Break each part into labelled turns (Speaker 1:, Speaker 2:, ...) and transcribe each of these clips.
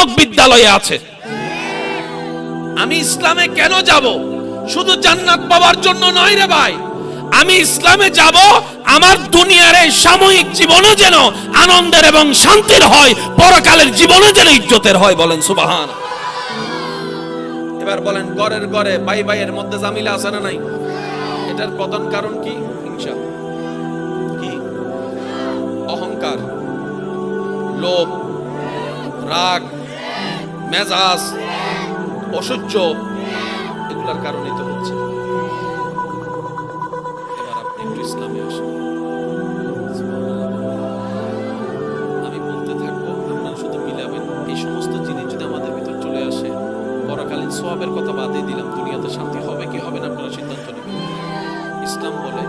Speaker 1: নামক বিদ্যালয়ে আছে। আমি ইসলামে কেন যাব? শুধু জান্নাত পাওয়ার জন্য নয় রে ভাই। আমি ইসলামে যাব আমার দুনিয়ার এই সাময়িক জীবনও যেন আনন্দের এবং শান্তির হয়, পরকালের জীবনও যেন ইজ্জতের হয়। বলেন সুবহান। এবার বলেন, ঘরের ঘরে ভাই ভাইয়ের মধ্যে জামিলা আছে না নাই? এটার প্রধান কারণ কি? হিংসা, কি অহংকার, লোভ, রাগ, মেজাজ, অসহ্য, এগুলার কারণেই তো হচ্ছে। এবার আপনি একটু ইসলামে আসেন, আমি বলতে থাকবো, আপনারা শুধু মিলাবেন। এই সমস্ত জিনিস যদি আমাদের ভিতর চলে আসে, পরকালীন সওয়াবের কথা বাদই দিলাম, দুনিয়াতে শান্তি হবে কি হবে না আপনারা সিদ্ধান্ত নেবেন। ইসলাম বলে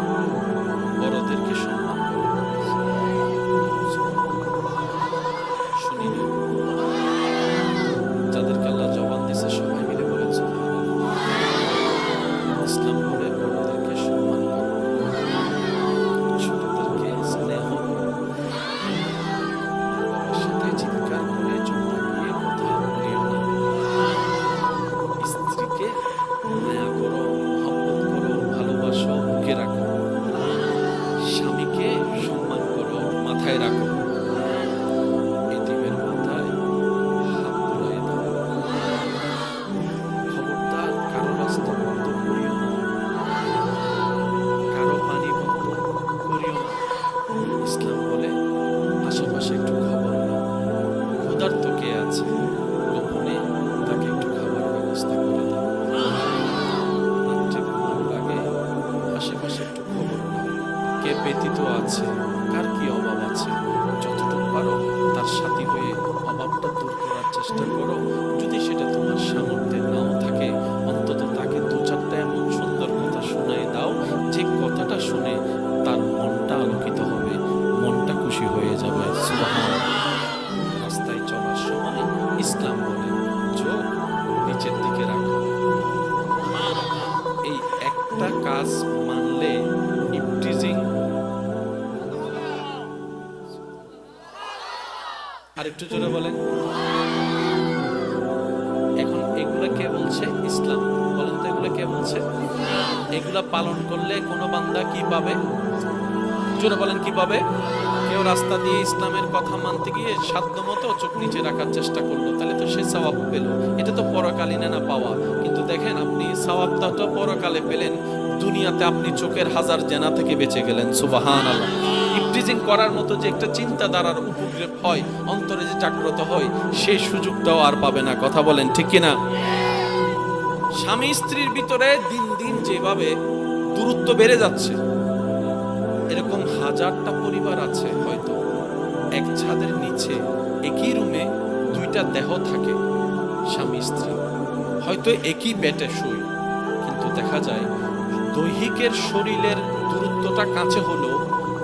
Speaker 1: বড়দেরকে সম্মান করো। শুনি না, যাদেরকে আল্লাহ জবান দিয়েছে সবাই মিলে বলেছে। ইসলাম বলে বড়দেরকে সম্মান করো, ছোটদেরকে স্নেহ করো, বাবার সাথে চিৎকার করে চোখ লাগিয়ে কথা বলিও না, স্ত্রীকে মায়া করো, মহব্বত করো, ভালোবাসো, বুকে রাখো, স্বামীকে সম্মান করো, মাথায় রাখো, এতিমের মাথায় হাত বুলাইয়ে দাও, খবরদার কারো রাস্তা বন্ধ করিও না, কারো পানি বন্ধ করিও না। ইসলাম বলে আশেপাশে একটু খবর নাও, ক্ষুধার্ত কে আছে গোপনে তাকে একটু খাবার ব্যবস্থা করে দাও, রাত্রে ঘুমানো লাগে আশেপাশে একটু খবর নাও, কে ব্যতীত আছে, কার কি অভাব আছে, যতটুকু পারো তার সাথী হয়ে অভাবটা দূর করার চেষ্টা করো। যদি সেটা তোমার সামর্থ্যে নাও থাকে, অন্তত তাকে দু চারটা এমন সুন্দর কথা শোনাই দাও যে কথাটা শুনে তার মনটা আলোকিত হবে, মনটা খুশি হয়ে যাবে। সুবহানাল্লাহ। রাস্তায় চলার সময় ইসলাম বলে চোখ নিচের দিকে রাখো। এই একটা কাজ মানলে ইফটিজিং, আরেকটু জোরে বলেন। এখন এগুলা কে বলছে? ইসলাম। বলেন তো এগুলা কে বলছে? এগুলা পালন করলে কোন বান্দা কি পাবে? জোরে বলেন, কি পাবে? কেউ রাস্তা দিয়ে ইসলামের কথা মানতে গিয়ে সাধ্যমতো চোখ নিচে রাখার চেষ্টা করলো, তাহলে তো সে সওয়াব পেল। এটা তো পরকালীনে না পাওয়া, কিন্তু দেখেন আপনি সওয়াবটা তো পরকালে পেলেন, দুনিয়াতে আপনি চোখের হাজার জেনা থেকে বেঁচে গেলেন। সুবহানাল্লাহ। ইফটিজিং করার মতো যে একটা চিন্তাধারার উপগ্রেপ হয়, অন্তরে যে জাগ্রত হয়, সেই সুযোগটাও আর পাবে না। কথা বলেন ঠিক কিনা? স্বামী স্ত্রীর ভিতরে দিন দিন যেভাবে দূরত্ব বেড়ে যাচ্ছে, এরকম হাজারটা পরিবার আছে হয়তো এক ছাদের নিচে একই রুমে দুইটা দেহ থাকে, স্বামী স্ত্রী হয়তো একই বেডে শুই, কিন্তু দেখা যায় দৈহিকের শরীরের দূরত্বটা কাছে হলেও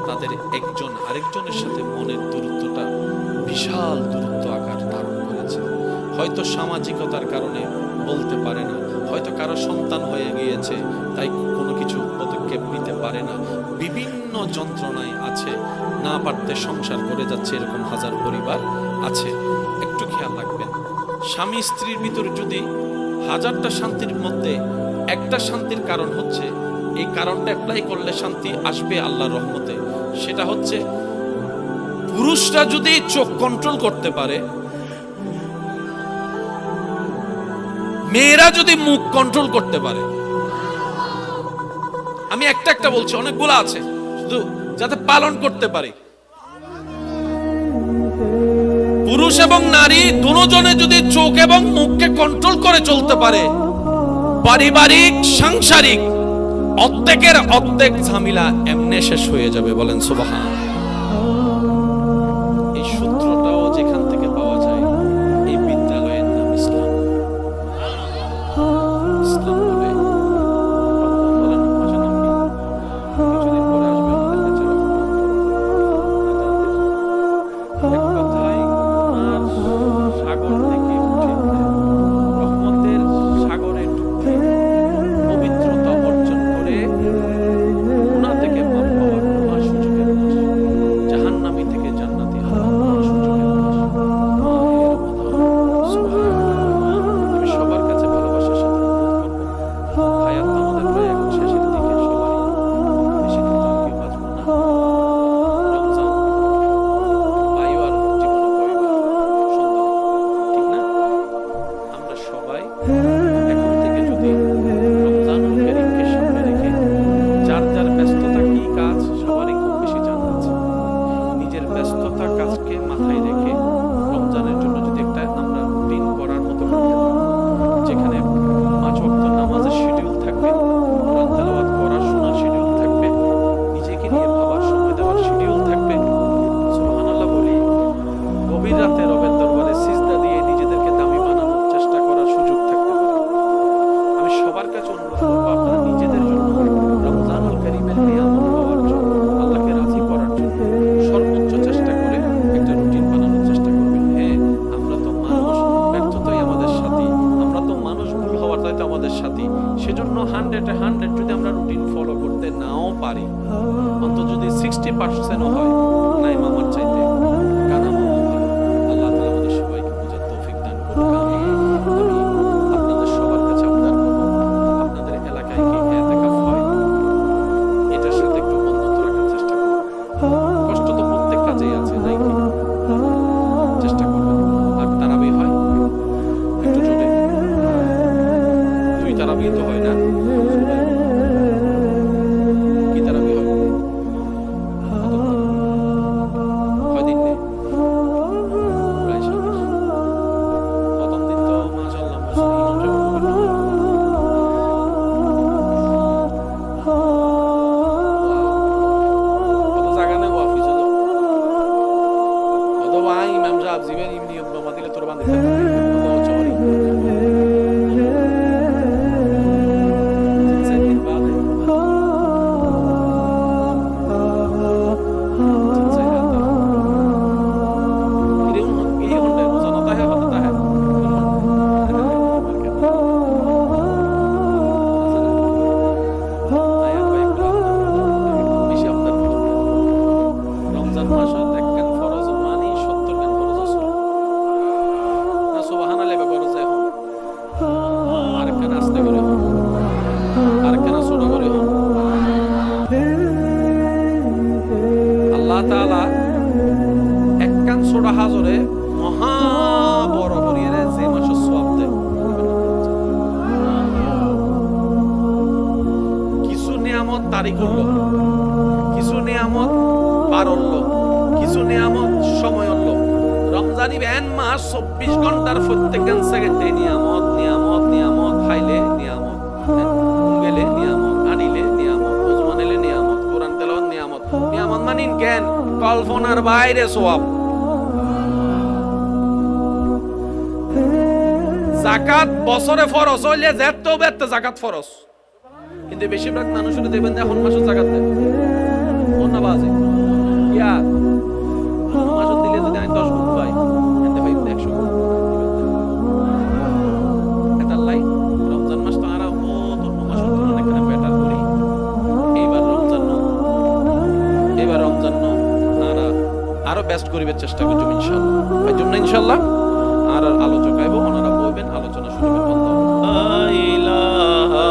Speaker 1: তাদের একজন আরেকজনের সাথে মনের দূরত্বটা বিশাল দূরত্ব আকার ধারণ করেছে। হয়তো সামাজিকতার কারণে বলতে পারে না, হয়তো কারো সন্তান হয়ে গিয়েছে তাই কোনো কিছু পদক্ষেপ নিতে পারে না, বিভিন্ন যন্ত্রণায় আছে, না পারতে সংসার করে যাচ্ছে, এরকম হাজার পরিবার আছে। একটু খেয়াল রাখবেন, স্বামী স্ত্রীর ভিতর যদি হাজারটা শান্তির মধ্যে একটা শান্তির কারণ হচ্ছে, এই কারণটা অ্যাপ্লাই করলে শান্তি আসবে আল্লাহর রহমতে, সেটা হচ্ছে পুরুষরা যদি চোখ কন্ট্রোল করতে পারে, মেয়েরা যদি মুখ কন্ট্রোল করতে পারে। আমি একটা একটা বলছি, অনেকগুলো আছে, শুধু যাতে পালন করতে পারে। পুরুষ এবং নারী দুজনে যদি চোখ এবং মুখকে কন্ট্রোল করে চলতে পারে, পারিবারিক সাংসারিক অর্ধেকের অর্ধেক ঝামেলা এমনি শেষ হয়ে যাবে। বলেন সুবহান। এই সূত্রটাও যেখান থেকে পাওয়া যায়, এই বিদ্যালয়ের নাম ইসলাম। ইসলাম বলে কিছুদিন পরে আসবে আমাদের কাছে এক কথায় তোমার সাগর থেকে উঠে রহমতের সাগরে ঢুকে পবিত্রতা অর্জন করে গুনাহ থেকে মাফ পাওয়ার মহা সুযোগের জাহান্নাম কোয়ালিটি। সেজন্য 100 যদি আমরা রুটিন ফলো করতে নাও পারি, অন্তত যদি 60% হয় নাই মামার চাইতে কানা মামা ভালো। আল্লাহ তাআলা আমাদের সবাইকে বোঝার তৌফিক দান করুন। আমি আপনাদের সবার কাছে আবদার করব, আপনাদের এলাকায় কি ইতিকাফ হয় এটার সাথে একটু বন্ধুত্ব রাখার চেষ্টা করুন। কষ্ট তো প্রত্যেক কাজেই আছে, নাই কি? চেষ্টা করবেন। আর তারাবি হয় একটু জোরে, 2 তারাবি তো হয় না, কি তারাবি হয়? কয় দিন নেই? প্রায় 7 মাস। প্রথম দিন তো মাশাআল্লাহ ইমাম সাহেব কত জায়গা নেই অফিস হলো, কত ভাই ইমাম সাহেব জীবন ইমনি বাবা দিলে তোর বান্দিতে কত চরি কিছু নিয়ামত বাড়লো, কিছু নিয়ামত সময় হলো। রমজানি ব্যান মাস 24 ঘন্টার প্রত্যেক সেকেন্ডে নিয়ামত নিয়ামত নিয়ামত, খাইলে নিয়ামত, গেলে নিয়ামত, আনিলে নিয়ামত, ওযু আনিলে নিয়ামত, কোরআন তেলাওয়াত নিয়ামত। নিয়ামত মানে জ্ঞান কল্পনার বাইরে সওয়াব। যাকাত বছরে ফরজ হইলে যেত বেত যাকাত ফরজ, কিন্তু বেশিরভাগ মানুষের দেখবেন এখন মাসে জাকাত দেয় না বাজে ইয়া মাসে দিলে যদি আমি 10 গুণ পাই এতে ভাই 100 গুণ এটা লাই। রমজান মাস তো আর ও তোর মাসের তুলনায় এখানে বেটার করি। এইবার রমজান আরো বেস্ট করিবার চেষ্টা করব ইনশাআল্লাহ। ভাই জন্য ইনশাআল্লাহ আর আলোচক আইবো, ওনারা বলবেন, আলোচনা শুনবেন। আল্লাহ ইলাহা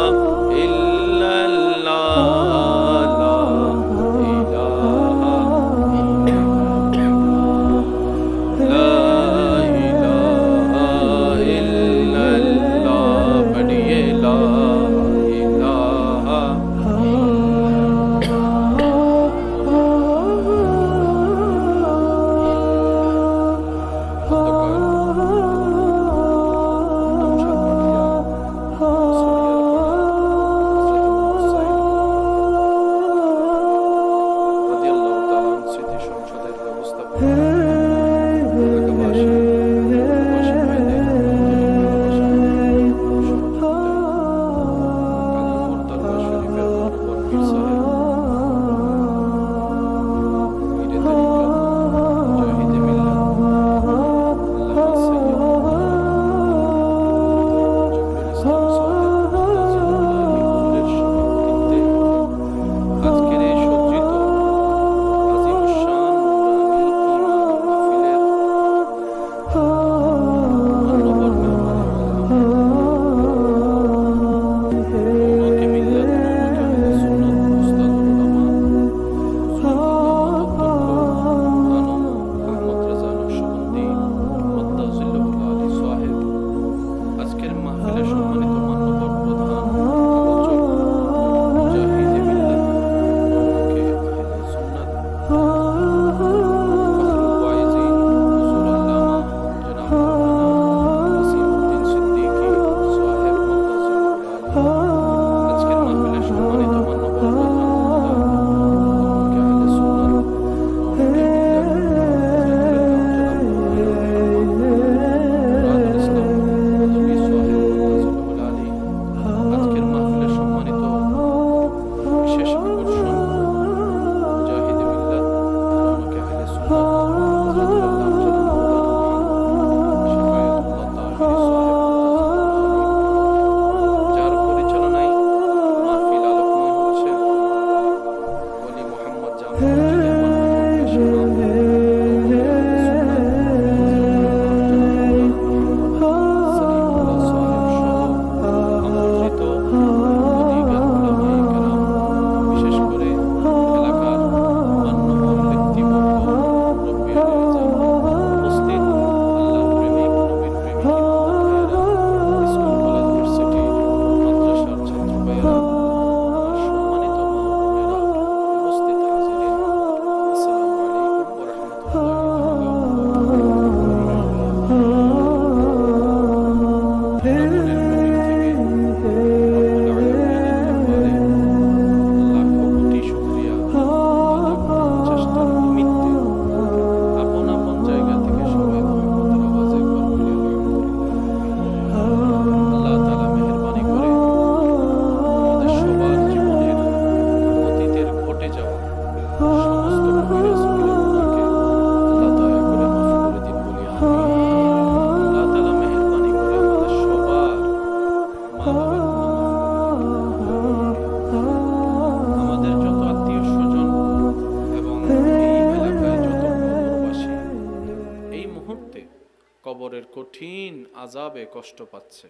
Speaker 1: কঠিন আযাবে কষ্ট পাচ্ছে,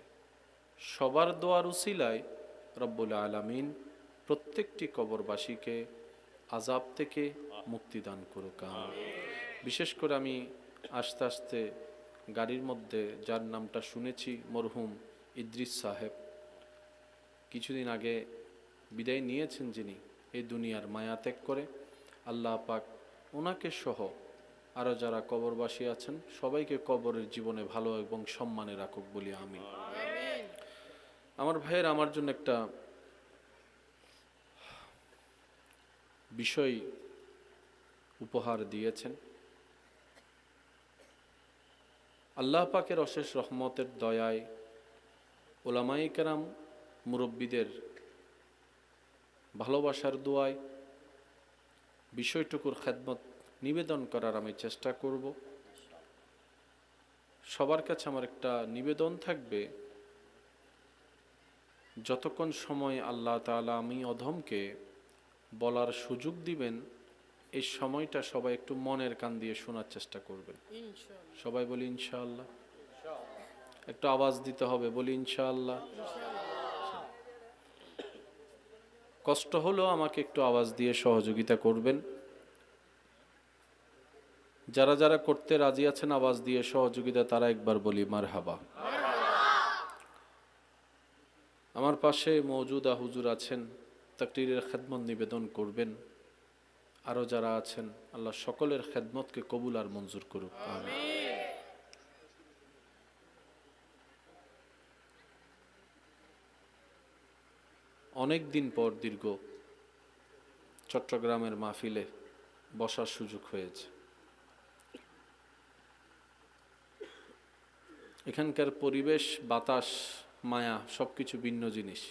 Speaker 1: সবার দোয়ার উসিলায় রব্বুল আলামিন প্রত্যেকটি কবরবাসীকে আযাব থেকে মুক্তি দান করুক। বিশেষ করে আমি আস্তে আস্তে গাড়ির মধ্যে যার নামটা শুনেছি, মরহুম ইদ্রিস সাহেব, কিছুদিন আগে বিদায় নিয়েছেন, যিনি এই দুনিয়ার মায়া ত্যাগ করে। আল্লাহ পাক ওনাকে সহ আরও যারা কবরবাসী আছেন সবাইকে কবরের জীবনে ভালো এবং সম্মানে রাখুক বলি আমিন। আমার ভাইয়ের আমার জন্য একটা বিষয় উপহার দিয়েছেন। আল্লাহ পাকের অশেষ রহমতের দয়ায়, ওলামায়ে কেরাম মুরব্বীদের ভালোবাসার দোয়ায় বিষয়টুকুর খেদমত নিবেদন করার আমি চেষ্টা করব। সবার কাছে আমার একটা নিবেদন থাকবে, যতক্ষণ সময় আল্লাহ তাআলা আমি অধমকে বলার সুযোগ দিবেন, এই সময়টা সবাই একটু মনের কান দিয়ে শোনার চেষ্টা করবেন। সবাই বলি ইনশাআল্লাহ। একটু আওয়াজ দিতে হবে, বলি ইনশাআল্লাহ। কষ্ট হলো আমাকে একটু আওয়াজ দিয়ে সহযোগিতা করবেন। যারা যারা করতে রাজি আছেন আওয়াজ দিয়ে সহযোগিতা, তারা একবার বলি মারহাবা। আমার পাশে মওজুদা হুজুর আছেন, তাকরীরের খেদমত নিবেদন করবেন। আরো যারা আছেন, আল্লাহ সকলের খেদমতকে কবুল আর মঞ্জুর করুক, আমিন। অনেক দিন পর দীর্ঘ চট্টগ্রামের মাহফিলে বসার সুযোগ হয়েছে। এখানকার পরিবেশ, বাতাস, মায়া সবকিছু ভিন্ন জিনিস।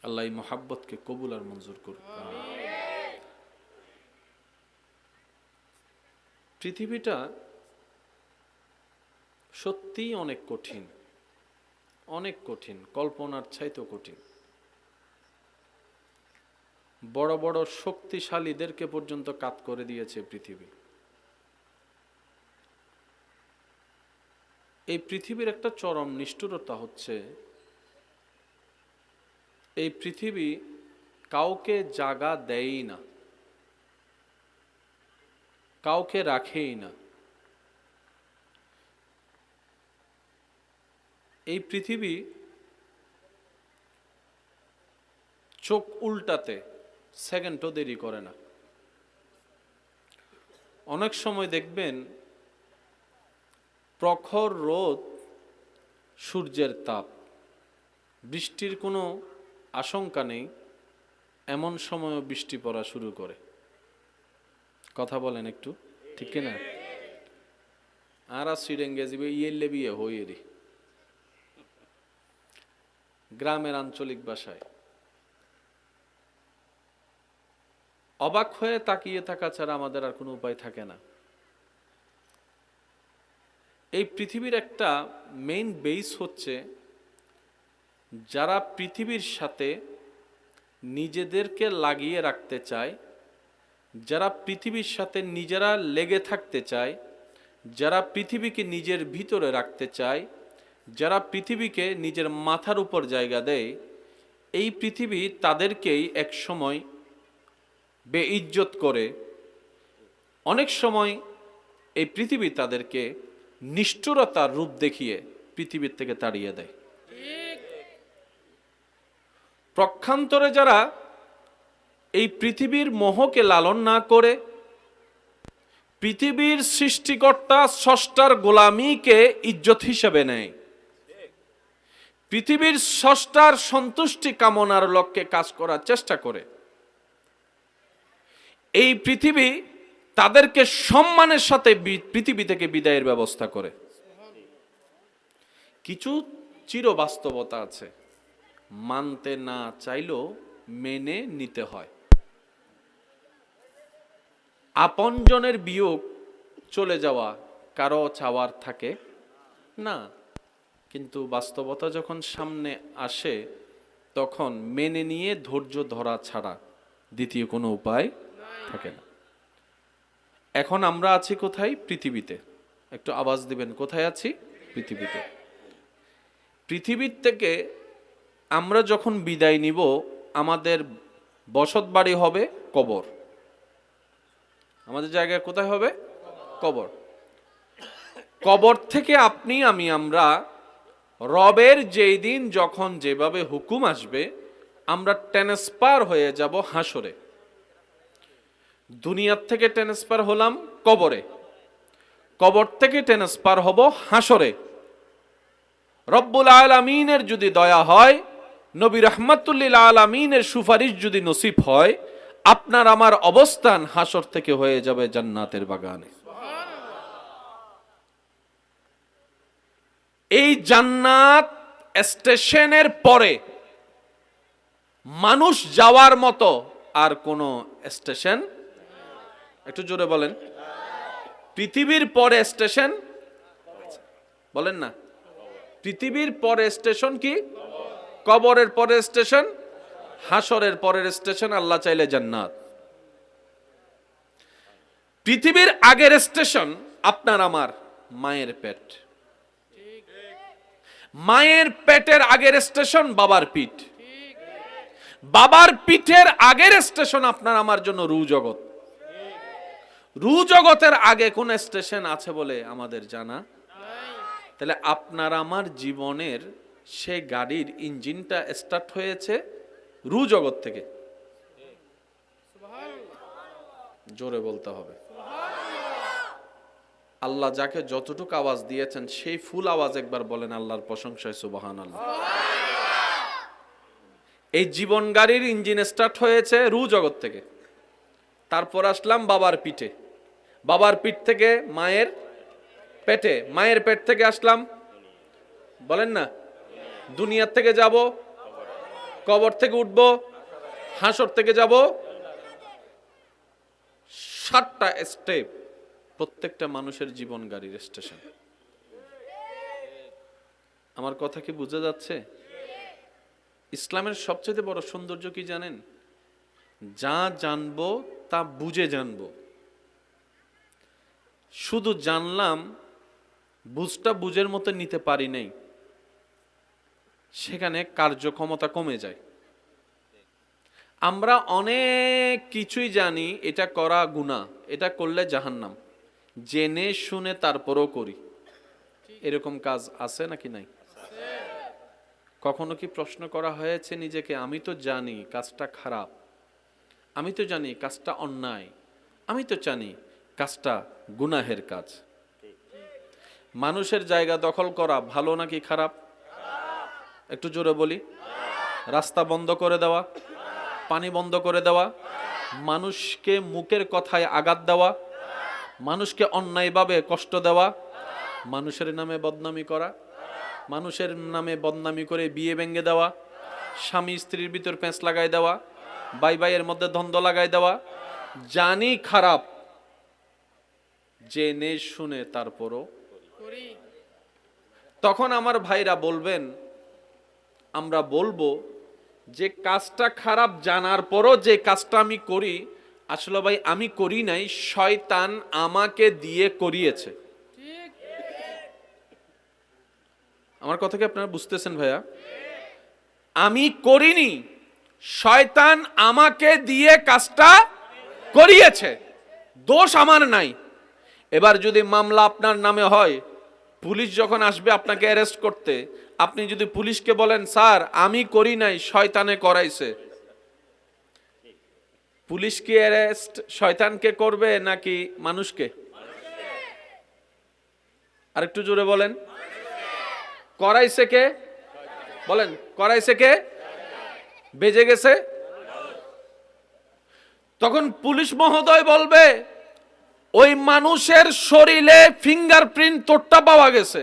Speaker 1: আল্লাহ এই মহাব্বতকে কবুল আর মঞ্জুর করুক। পৃথিবীটা সত্যিই অনেক কঠিন, অনেক কঠিন, কল্পনার চাইতেও কঠিন। বড় বড় শক্তিশালীদেরকে পর্যন্ত কাত করে দিয়েছে পৃথিবী। এই পৃথিবীর একটা চরম নিষ্ঠুরতা হচ্ছে, এই পৃথিবী কাউকে জায়গা দেয়ই না, কাউকে রাখেই না। এই পৃথিবী চোখ উল্টাতে সেকেন্ডও দেরি করে না। অনেক সময় দেখবেন প্রখর রোদ, সূর্যের তাপ, বৃষ্টির কোনো আশঙ্কা নেই, এমন সময়ও বৃষ্টি পড়া শুরু করে। কথা বলেন একটু, ঠিক কিনা? আর সিডেঙ্গে যাবে ইয়েলে বিয়ে হইয়েরি, গ্রামের আঞ্চলিক ভাষায়। অবাক হয়ে তাকিয়ে থাকা ছাড়া আমাদের আর কোনো উপায় থাকে না। এই পৃথিবীর একটা মেইন বেস হচ্ছে, যারা পৃথিবীর সাথে নিজেদেরকে লাগিয়ে রাখতে চায়, যারা পৃথিবীর সাথে নিজেরা লেগে থাকতে চায়, যারা পৃথিবীকে নিজের ভিতরে রাখতে চায়, যারা পৃথিবীকে নিজের মাথার উপর জায়গা দেয়, এই পৃথিবী তাদেরকেই এক সময় বেইজ্জত করে। অনেক সময় এই পৃথিবী তাদেরকে নিষ্ঠুরতার রূপ দেখিয়ে পৃথিবীর থেকে তাড়িয়ে দেয়। পক্ষান্তরে যারা এই পৃথিবীর মোহকে লালন না করে পৃথিবীর সৃষ্টিকর্তা স্রষ্টার গোলামীকে ইজ্জত হিসেবে নেয়, পৃথিবীর স্রষ্টার সন্তুষ্টি কামনার লক্ষ্যে কাজ করার চেষ্টা করে, এই পৃথিবী তাদেরকে সম্মানের সাথে পৃথিবী থেকে বিদায়ের ব্যবস্থা করে। কিছু চিরবাস্তবতা আছে, মানতে না চাইলেও মেনে নিতে হয়। আপনজনের বিয়োগ চলে যাওয়া কারো চাওয়ার থাকে না, কিন্তু বাস্তবতা যখন সামনে আসে তখন মেনে নিয়ে ধৈর্য ধরা ছাড়া দ্বিতীয় কোনো উপায় থাকে না। এখন আমরা আছি কোথায়? পৃথিবীতে। একটু আওয়াজ দিবেন, কোথায় আছি? পৃথিবীতে। পৃথিবীর থেকে আমরা যখন বিদায় নিব, আমাদের বসত বাড়ি হবে কবর। আমাদের জায়গায় কোথায় হবে? কবর। কবর থেকে আপনি আমি আমরা রবের যেই দিন যখন যেভাবে হুকুম আসবে, আমরা ট্রান্সফার হয়ে যাব হাসরে। দুনিয়ার থেকে ট্রান্সফার হলাম কবরে, কবর থেকে ট্রান্সফার হব হাসরে। রব্বুল আলামিনের যদি দয়া হয়, নবী রাহমাতুল লিল আলামিনের সুপারিশ যদি নসিব হয়, আপনার আমার অবস্থান হাসর থেকে হয়ে যাবে জান্নাতের বাগানে। এই জান্নাত স্টেশনের পরে মানুষ যাওয়ার মতো আর কোনো স্টেশন, একটু জোরে বলেন, পৃথিবীর পরে স্টেশন বলেন না, পৃথিবীর পরে স্টেশন কি? কবরের পরে স্টেশন, হাসরের পরের স্টেশন আল্লাহ চাইলে জান্নাত। পৃথিবীর আগের স্টেশন আপনার আমার মায়ের পেট, মায়ের পেটের আগের স্টেশন বাবার পিঠ, বাবার পিঠের আগের স্টেশন আপনার আমার জন্য রু জগৎ। রু জগতের আগে কোন স্টেশন আছে বলে আমাদের জানা? তাহলে আপনার আমার জীবনের সে গাড়ির ইঞ্জিনটা স্টার্ট হয়েছে রু জগৎ থেকে। জোরে বলতে হবে। আল্লাহ যাকে যতটুকু আওয়াজ দিয়েছেন সেই ফুল আওয়াজ একবার বলেন আল্লাহর প্রশংসায় সুবহানাল্লাহ। এই জীবন গাড়ির ইঞ্জিন স্টার্ট হয়েছে রু জগৎ থেকে, তারপর আসলাম বাবার পিঠে, বাবার পিঠ থেকে মায়ের পেটে, মায়ের পেট থেকে আসলাম বলেন না দুনিয়ার থেকে যাব, কবর থেকে উঠব, হাসর থেকে যাব। 7টা স্টেপ প্রত্যেকটা মানুষের জীবন গাড়ির স্টেশন। আমার কথা কি বুঝা যাচ্ছে? ইসলামের সবচেয়ে বড় সৌন্দর্য কি জানেন? যা জানবো তা বুঝে জানবো। শুধু জানলাম, বুঝটা বুঝের মতো নিতে পারি নাই, সেখানে কার্যক্ষমতা কমে যায়। আমরা অনেক কিছুই জানি, এটা করা গুনাহ, এটা করলে জাহান্নাম, জেনে শুনে তারপরও করি। এরকম কাজ আছে নাকি নাই? কখনো কি প্রশ্ন করা হয়েছে নিজেকে, আমি তো জানি কাজটা খারাপ, আমি তো জানি কাজটা অন্যায়, আমি তো জানি কাজটা গুনাহের কাজ। মানুষের জায়গা দখল করা ভালো নাকি খারাপ? একটু জোরে বলি। রাস্তা বন্ধ করে দেওয়া, পানি বন্ধ করে দেওয়া, মানুষকে মুখের কথায় আঘাত দেওয়া, মানুষকে অন্যায়ভাবে কষ্ট দেওয়া, মানুষের নামে বদনামি করা, মানুষের নামে বদনামি করে বিয়ে ভেঙে দেওয়া, স্বামী স্ত্রীর ভিতর পেঁচ লাগাই দেওয়া, ভাই ভাইয়ের মধ্যে দ্বন্দ্ব লাগাই দেওয়া, জানি খারাপ, জেনে শুনে তারপরও করি। তখন আমার ভাইরা বলবেন, আমরা বলবো যে কাজটা খারাপ জানার পরও যে কাজটা আমি করি, আসলে ভাই আমি করি নাই, শয়তান আমাকে দিয়ে করিয়েছে। আমার কথা কি আপনারা বুঝতেছেন ভাইয়া? আমি করিনি, শয়তান আমাকে দিয়ে কাজটা করিয়েছে, দোষ আমার নাই। এবার যদি মামলা আপনার নামে হয়, পুলিশ যখন আসবে আপনাকে অ্যারেস্ট করতে, আপনি যদি পুলিশকে বলেন স্যার আমি করি নাই, শয়তানে করাইছে, পুলিশ কি অ্যারেস্ট শয়তানকে করবে নাকি মানুষকে? আরেকটু জোরে বলেন, করাইছে কে? বলেন করাইছে কে? বেজে গেছে। তখন পুলিশ মহোদয় বলবে ওই মানুষের শরীরে ফিঙ্গারপ্রিন্ট তোরটা পাওয়া গেছে,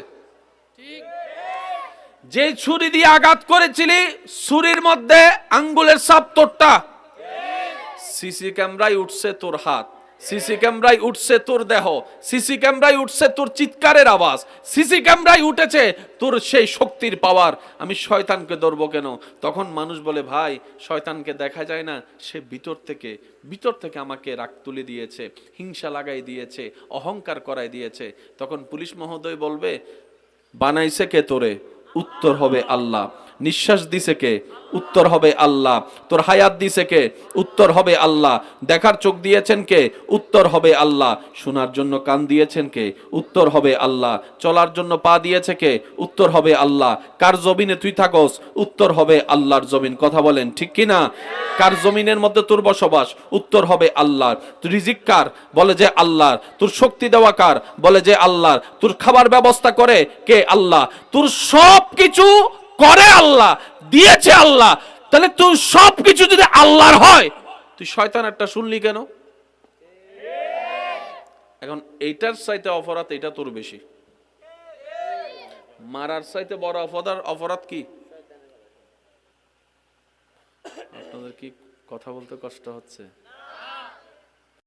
Speaker 1: যে ছুরি দিয়ে আঘাত করেছিলি ছুরির মধ্যে আঙ্গুলের ছাপ তোরটা, সিসি ক্যামেরায় উঠছে তোর হাত, সিসি ক্যামেরায় উঠছে তোর দেহ, সিসি ক্যামেরায় উঠছে তোর চিৎকারের আওয়াজ, সিসি ক্যামেরায় উঠেছে তোর সেই শক্তির পাওয়ার। আমি শয়তানকে ধরবো কেন? তখন মানুষ বলে ভাই শয়তানকে দেখা যায় না, সে ভিতর থেকে আমাকে রাগ তুলে দিয়েছে, হিংসা লাগাই দিয়েছে, অহংকার করাই দিয়েছে। তখন পুলিশ মহোদয় বলবে বানাইছে কে তোরে? উত্তর হবে আল্লাহ। নিঃশ্বাস দিছে কে? উত্তর হবে আল্লাহ। তোর হায়াত দিছে কে? উত্তর হবে আল্লাহ। দেখার চোখ দিয়েছেন কে? উত্তর হবে আল্লাহ। শোনার জন্য কান দিয়েছেন কে? উত্তর হবে আল্লাহ। চলার জন্য পা দিয়েছে কে? উত্তর হবে আল্লাহ। কার জমিনে তুই থাকস? উত্তর হবে আল্লাহর জমিন। কথা বলেন ঠিক কি না? কার জমিনের মধ্যে তোর বসবাস? উত্তর হবে আল্লাহর। তোর রিজিক কার? বলে যে আল্লাহর। তোর শক্তি দেওয়া কার? বলে যে আল্লাহর। তোর খাবার ব্যবস্থা করে কে? আল্লাহ। তোর সব কিছু করে আল্লাহ, দিয়েছে আল্লাহ। তাহলে তুই সব কিছু যদি আল্লাহর হয়, তুই শয়তানেরটা শুনলি কেন? এখন এইটার চাইতে অপরাধ এটা তোর বেশি। মারার চাইতে বড় অপরাধ কি? আপনাদের কি কথা বলতে কষ্ট হচ্ছে?